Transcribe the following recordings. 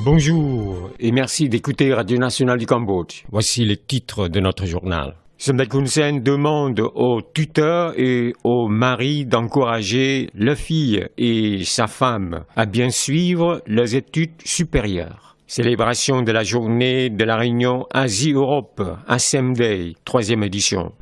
Bonjour et merci d'écouter Radio Nationale du Cambodge. Voici les titres de notre journal. Somdek Hun Sen demande aux tuteurs et aux maris d'encourager leur fille et sa femme à bien suivre leurs études supérieures. Célébration de la journée de la réunion Asie-Europe, ASEM Day, 3e édition.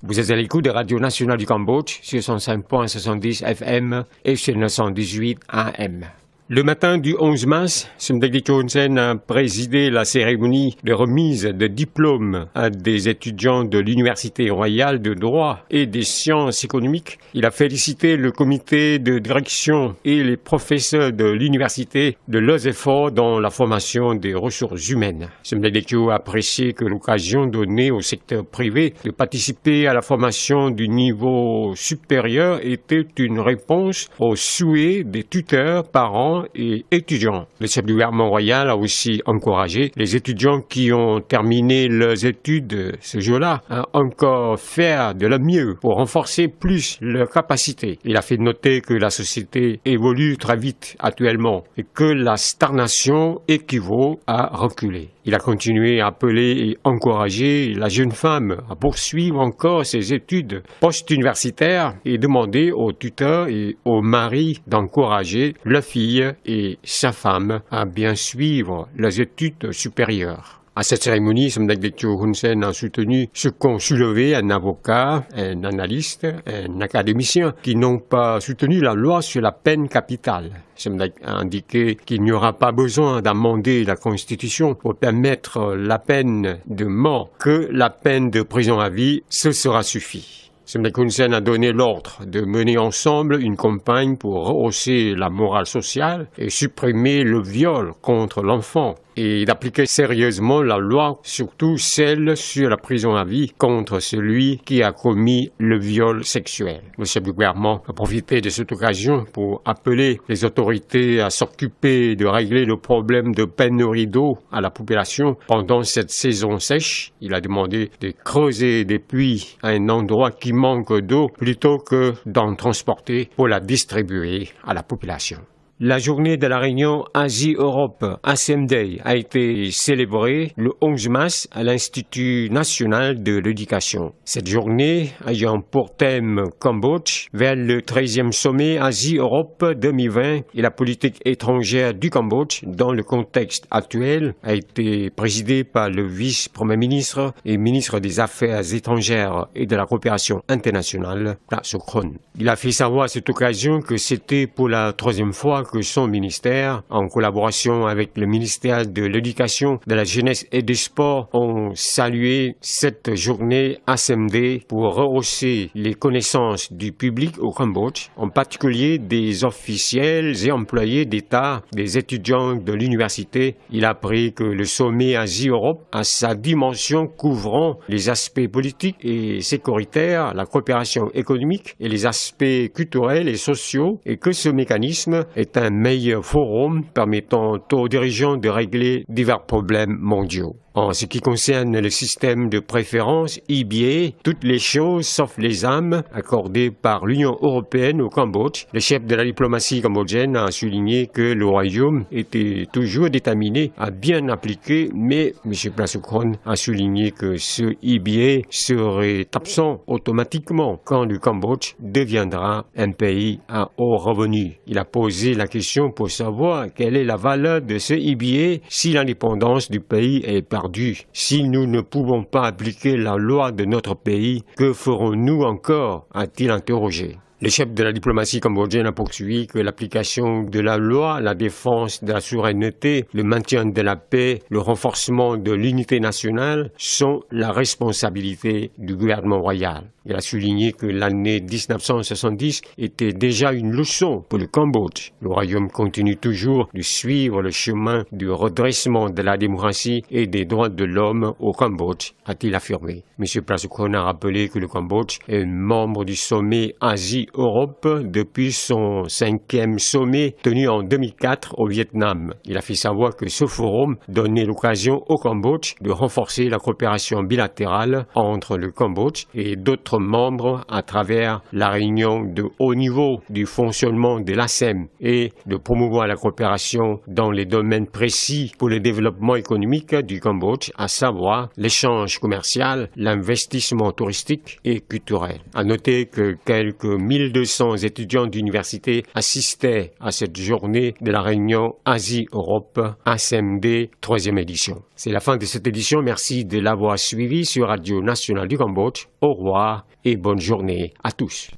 Vous êtes à l'écoute de Radio Nationale du Cambodge sur 105.70 FM et sur 918 AM. Le matin du 11 mars, Somdek Hun Sen a présidé la cérémonie de remise de diplômes à des étudiants de l'Université royale de droit et des sciences économiques. Il a félicité le comité de direction et les professeurs de l'université de leurs efforts dans la formation des ressources humaines. Somdek a apprécié que l'occasion donnée au secteur privé de participer à la formation du niveau supérieur était une réponse aux souhaits des tuteurs, parents et étudiants. Le chef du gouvernement royal a aussi encouragé les étudiants qui ont terminé leurs études ce jour-là à encore faire de leur mieux pour renforcer plus leurs capacités. Il a fait noter que la société évolue très vite actuellement et que la stagnation équivaut à reculer. Il a continué à appeler et encourager la jeune femme à poursuivre encore ses études post-universitaires et demander aux tuteurs et aux maris d'encourager leur fille et sa femme à bien suivre leurs études supérieures. À cette cérémonie, Somdek Hun Sen a soutenu ce qu'ont soulevé un avocat, un analyste, un académicien qui n'ont pas soutenu la loi sur la peine capitale. Somdek a indiqué qu'il n'y aura pas besoin d'amender la Constitution pour permettre la peine de mort, que la peine de prison à vie, ce sera suffi. Somdek Hun Sen a donné l'ordre de mener ensemble une campagne pour rehausser la morale sociale et supprimer le viol contre l'enfant et d'appliquer sérieusement la loi, surtout celle sur la prison à vie contre celui qui a commis le viol sexuel. Le chef du gouvernement a profité de cette occasion pour appeler les autorités à s'occuper de régler le problème de pénurie d'eau à la population pendant cette saison sèche. Il a demandé de creuser des puits à un endroit qui manque d'eau plutôt que d'en transporter pour la distribuer à la population. La journée de la réunion Asie-Europe, ASEM Day, a été célébrée le 11 mars à l'Institut national de l'éducation. Cette journée ayant pour thème Cambodge, vers le 13e sommet Asie-Europe 2020 et la politique étrangère du Cambodge dans le contexte actuel, a été présidée par le vice-premier ministre et ministre des Affaires étrangères et de la coopération internationale, Prak Sokhonn. Il a fait savoir à cette occasion que c'était pour la 3e fois que son ministère, en collaboration avec le ministère de l'Éducation, de la Jeunesse et des Sports, ont salué cette journée ASEM Day pour rehausser les connaissances du public au Cambodge, en particulier des officiels et employés d'État, des étudiants de l'université. Il a appris que le sommet Asie-Europe a sa dimension couvrant les aspects politiques et sécuritaires, la coopération économique et les aspects culturels et sociaux, et que ce mécanisme est un meilleur forum permettant aux dirigeants de régler divers problèmes mondiaux. En ce qui concerne le système de préférence EBA, toutes les choses sauf les armes accordées par l'Union européenne au Cambodge, le chef de la diplomatie cambodgienne a souligné que le Royaume était toujours déterminé à bien appliquer, mais M. Prak Sokhonn a souligné que ce EBA serait absent automatiquement quand le Cambodge deviendra un pays à haut revenu. Il a posé la question pour savoir quelle est la valeur de ce EBA si l'indépendance du pays est perdue. Si nous ne pouvons pas appliquer la loi de notre pays, que ferons-nous encore? A-t-il interrogé. Le chef de la diplomatie cambodgienne a poursuivi que l'application de la loi, la défense de la souveraineté, le maintien de la paix, le renforcement de l'unité nationale sont la responsabilité du gouvernement royal. Il a souligné que l'année 1970 était déjà une leçon pour le Cambodge. Le Royaume continue toujours de suivre le chemin du redressement de la démocratie et des droits de l'homme au Cambodge, a-t-il affirmé. M. Prak Sokhonn a rappelé que le Cambodge est membre du sommet Asie Asie-Europe depuis son 5e sommet tenu en 2004 au Vietnam. Il a fait savoir que ce forum donnait l'occasion au Cambodge de renforcer la coopération bilatérale entre le Cambodge et d'autres membres à travers la réunion de haut niveau du fonctionnement de l'ASEM et de promouvoir la coopération dans les domaines précis pour le développement économique du Cambodge, à savoir l'échange commercial, l'investissement touristique et culturel. À noter que quelques 1200 étudiants d'université assistaient à cette journée de la réunion Asie-Europe ASEMD 3e édition. C'est la fin de cette édition. Merci de l'avoir suivi sur Radio Nationale du Cambodge. Au revoir et bonne journée à tous.